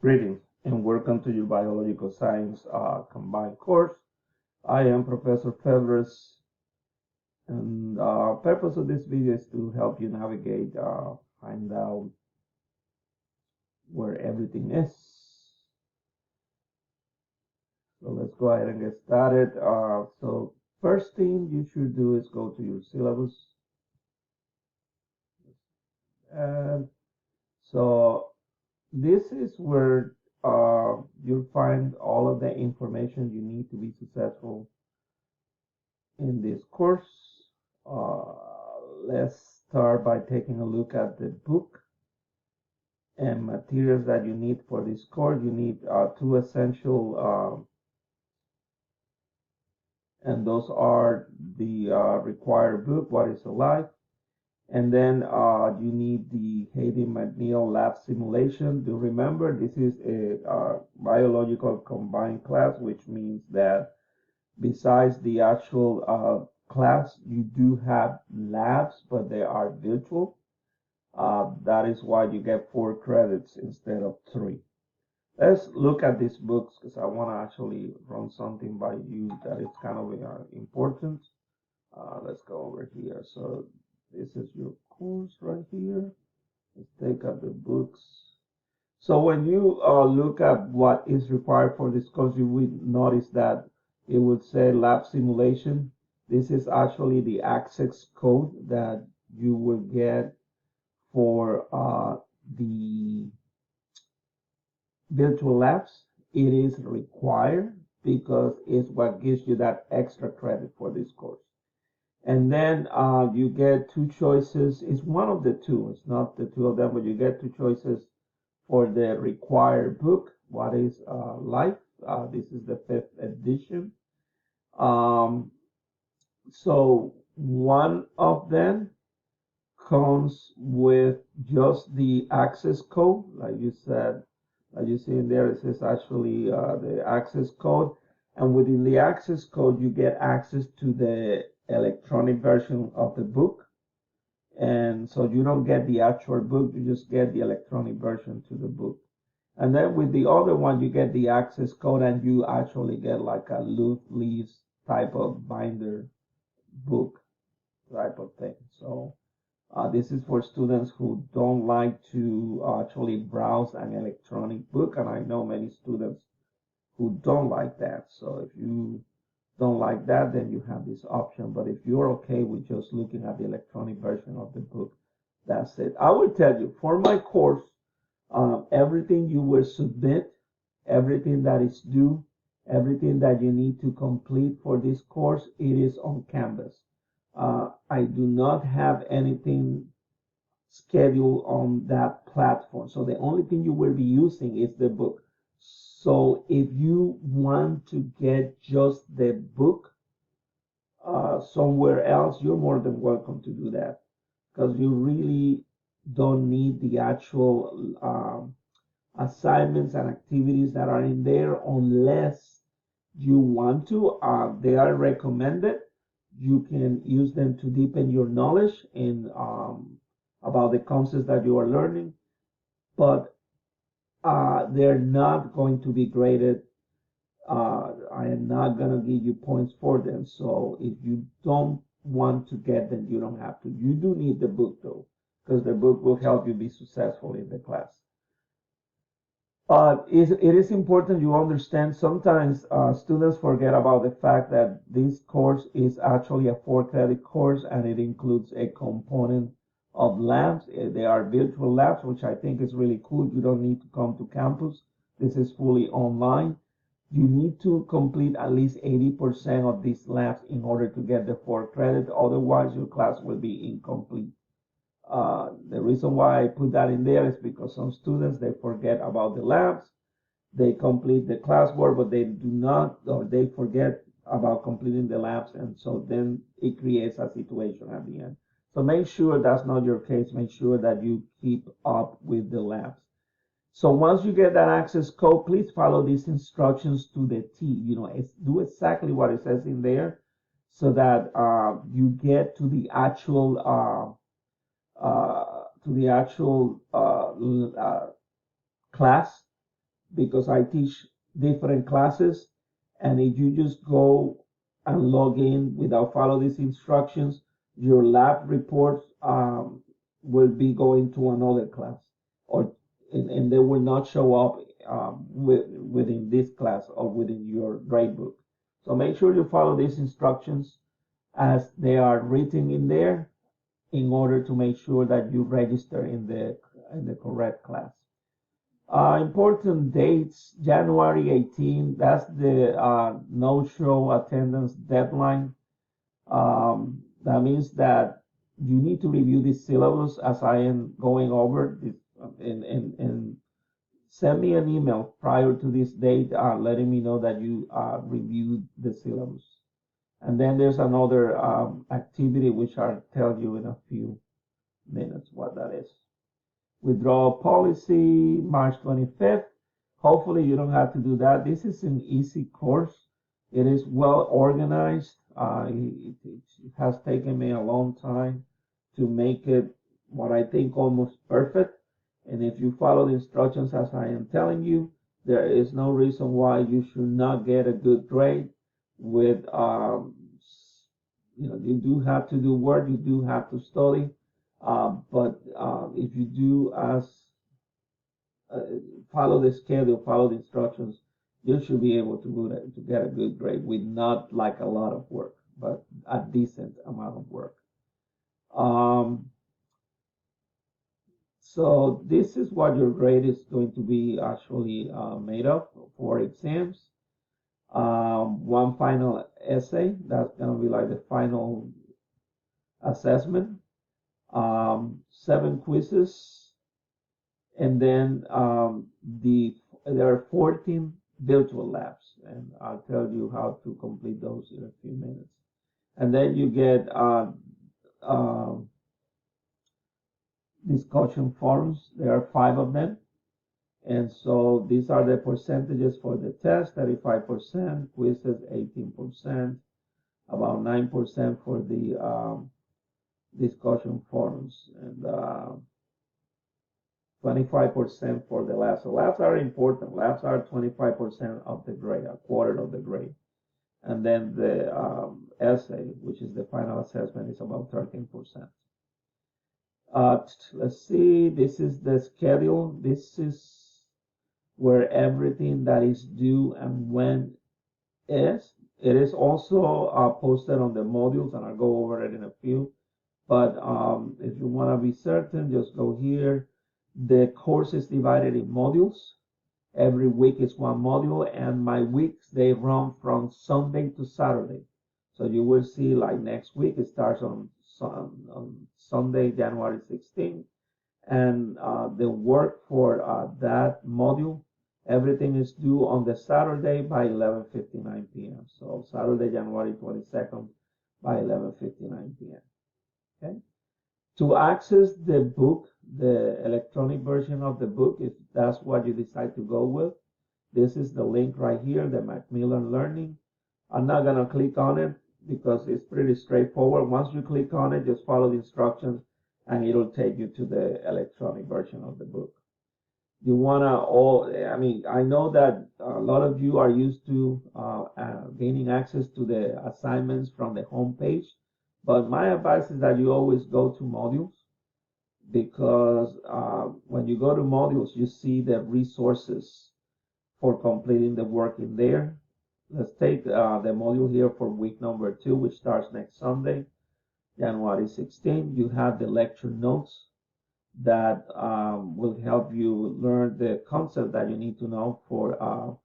Greetings and welcome to your Biological Science Combined course. I am Professor Fevers, and the purpose of this video is to help you navigate, find out where everything is. So let's go ahead and get started. So first thing you should do is go to your syllabus. And so this is where you'll find all of the information you need to be successful in this course. Uh, let's start by taking a look at the book and materials that you need for this course. You need two essential, and those are the required book, What is Alive? And then you need the Hayden McNeil lab simulation. Do remember, this is a biological combined class, which means that besides the actual class, you do have labs, but they are virtual. That is why you get 4 credits instead of 3. Let's look at these books because I want to actually run something by you that is kind of important. Let's go over here. So this is your course right here. Let's take out the books. So when you look at what is required for this course, you will notice that it would say lab simulation. This is actually the access code that you will get for the virtual labs. It is required because it's what gives you that extra credit for this course. And then you get 2 choices. It's one of the 2. It's not the 2 of them, but you get 2 choices for the required book, What is Life? This is the 5th edition. So one of them comes with just the access code, like you said, like you see in there, it says actually the access code. And within the access code, you get access to the electronic version of the book. And so you don't get the actual book, you just get the electronic version to the book. And then with the other one, you get the access code and you actually get like a loose leaves type of binder book type of thing. So this is for students who don't like to actually browse an electronic book, and I know many students who don't like that. So if you don't like that, then you have this option. But if you're okay with just looking at the electronic version of the book, that's it. I will tell you, for my course, everything you will submit, everything that is due, everything that you need to complete for this course, it is on Canvas. I do not have anything scheduled on that platform. So the only thing you will be using is the book. So if you want to get just the book somewhere else, you're more than welcome to do that because you really don't need the actual assignments and activities that are in there unless you want to. They are recommended. You can use them to deepen your knowledge in about the concepts that you are learning, but they're not going to be graded. I am not going to give you points for them. So if you don't want to get them, you don't have to. You do need the book though, because the book will help you be successful in the class. It is important you understand sometimes students forget about the fact that this course is actually a 4 credit course and it includes a component of labs. They are virtual labs, which I think is really cool. You don't need to come to campus. This is fully online. You need to complete at least 80% of these labs in order to get the 4 credit. Otherwise, your class will be incomplete. The reason why I put that in there is because some students, they forget about the labs. They complete the classwork, but they do not, or they forget about completing the labs. And so then it creates a situation at the end. So make sure that's not your case. Make sure that you keep up with the labs. So once you get that access code, please follow these instructions to the T. Do exactly what it says in there so that you get to the actual class because I teach different classes. And if you just go and log in without follow these instructions, your lab reports will be going to another class, or and they will not show up within this class or within your gradebook. So make sure you follow these instructions as they are written in there in order to make sure that you register in the correct class. Important dates, January 18, that's the no-show attendance deadline. That means that you need to review this syllabus as I am going over this, and send me an email prior to this date letting me know that you reviewed the syllabus. And then there's another activity which I'll tell you in a few minutes what that is. Withdrawal policy, March 25th. Hopefully you don't have to do that. This is an easy course. It is well organized. It has taken me a long time to make it what I think almost perfect. And if you follow the instructions as I am telling you, there is no reason why you should not get a good grade. With you do have to do work, you do have to study, but if you do as follow the schedule, follow the instructions, you should be able to get a good grade with not like a lot of work, but a decent amount of work. So this is what your grade is going to be actually made of for exams. One final essay, that's going to be like the final assessment. 7 quizzes, and then there are 14 virtual labs, and I'll tell you how to complete those in a few minutes. And then you get discussion forums. There are 5 of them. And so these are the percentages for the test: 35%, quizzes 18%, about 9% for the discussion forums, and 25% for the labs. So labs are important. Labs are 25% of the grade, a quarter of the grade. And then the essay, which is the final assessment, is about 13%. Let's see, this is the schedule. This is where everything that is due and when is. It is also posted on the modules, and I'll go over it in a few. But if you want to be certain, just go here. The course is divided in modules. Every week is one module, and my weeks, they run from Sunday to Saturday. So you will see, like next week, it starts on Sunday, January 16th. And the work for that module, everything is due on the Saturday by 11:59 p.m. So Saturday, January 22nd by 11:59 p.m. Okay. To access the book, the electronic version of the book, if that's what you decide to go with, this is the link right here, the Macmillan Learning. I'm not going to click on it because it's pretty straightforward. Once you click on it, just follow the instructions and it'll take you to the electronic version of the book. You want to I know that a lot of you are used to gaining access to the assignments from the home page, but my advice is that you always go to modules, because when you go to modules, you see the resources for completing the work in there. Let's take the module here for week number 2, which starts next Sunday, January 16th. You have the lecture notes that will help you learn the concept that you need to know for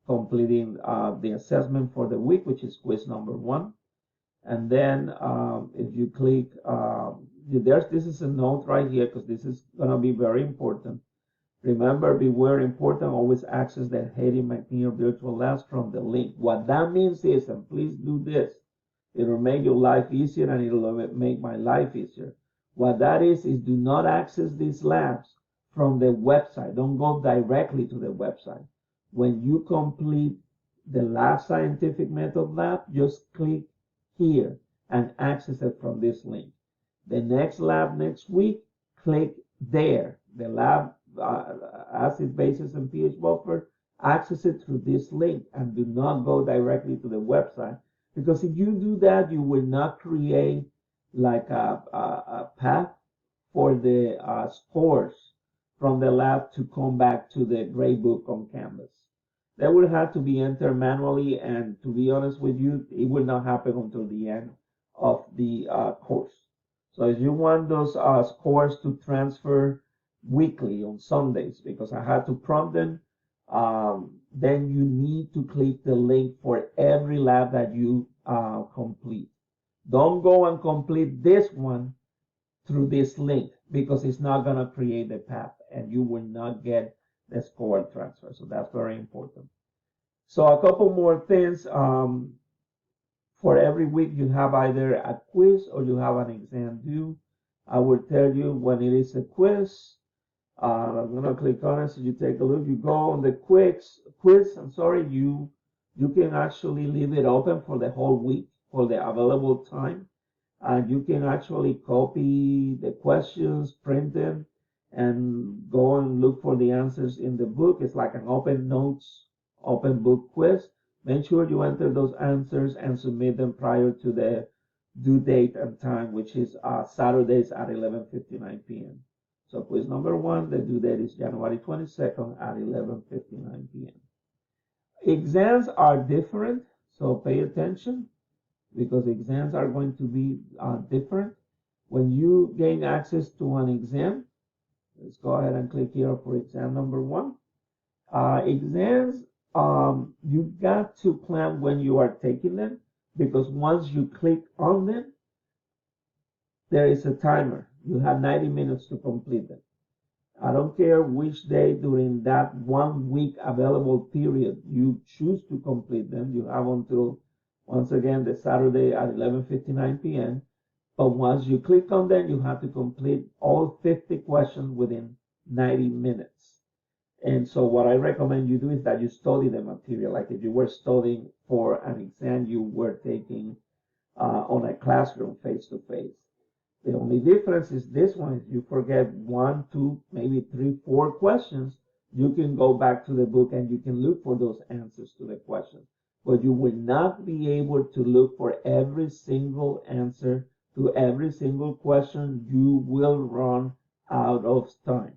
completing the assessment for the week, which is quiz number 1. And then if you click, this is a note right here, because this is going to be very important. Remember, beware important, always access the Haiti McNeil virtual labs from the link. What that means is, and please do this, it'll make your life easier and it'll make my life easier. What that is do not access these labs from the website. Don't go directly to the website. When you complete the lab scientific method lab, just click here and access it from this link. The next lab next week, click there, the lab acid, bases, and pH buffer, access it through this link and do not go directly to the website. Because if you do that, you will not create like a path for the scores from the lab to come back to the gradebook on Canvas. That will have to be entered manually, and to be honest with you, it will not happen until the end of the course. So if you want those scores to transfer weekly on Sundays, because I had to prompt them, then you need to click the link for every lab that you complete. Don't go and complete this one through this link because it's not going to create the path and you will not get the score transfer. So that's very important. So a couple more things. For every week, you have either a quiz or you have an exam due. I will tell you when it is a quiz. I'm gonna click on it so you take a look. You go on the quiz. You can actually leave it open for the whole week for the available time. And you can actually copy the questions, print them, and go and look for the answers in the book. It's like an open notes, open book quiz. Make sure you enter those answers and submit them prior to the due date and time, which is Saturdays at 11:59 p.m. So quiz number one, the due date is January 22nd at 11:59 p.m. Exams are different, so pay attention because exams are going to be different. When you gain access to an exam, let's go ahead and click here for exam number one. Exams, you got to plan when you are taking them because once you click on them, there is a timer. You have 90 minutes to complete them. I don't care which day during that 1 week available period you choose to complete them. You have until, once again, the Saturday at 11:59 p.m. But once you click on them, you have to complete all 50 questions within 90 minutes. And so what I recommend you do is that you study the material. Like if you were studying for an exam you were taking on a classroom face to face. The only difference is this one, if you forget one, two, maybe three, four questions, you can go back to the book and you can look for those answers to the questions. But you will not be able to look for every single answer to every single question. You will run out of time.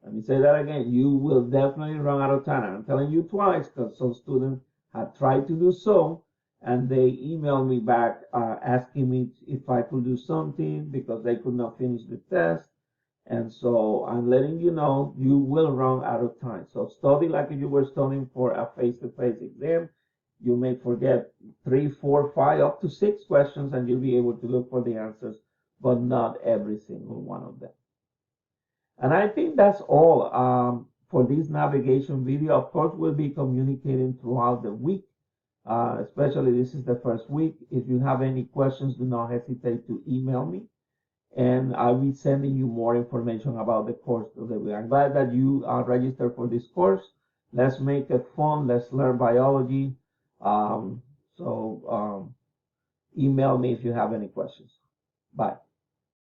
Let me say that again. You will definitely run out of time. I'm telling you twice because some students have tried to do so and they emailed me back asking me if I could do something because they could not finish the test. And so I'm letting you know you will run out of time. So study like if you were studying for a face-to-face exam. You may forget 3, 4, 5, up to 6 questions and you'll be able to look for the answers, but not every single one of them. And I think that's all for this navigation video. Of course, we'll be communicating throughout the week. Especially this is the first week. If you have any questions, do not hesitate to email me. And I'll be sending you more information about the course of the week. I'm glad that you are registered for this course. Let's make it fun. Let's learn biology. Email me if you have any questions. Bye.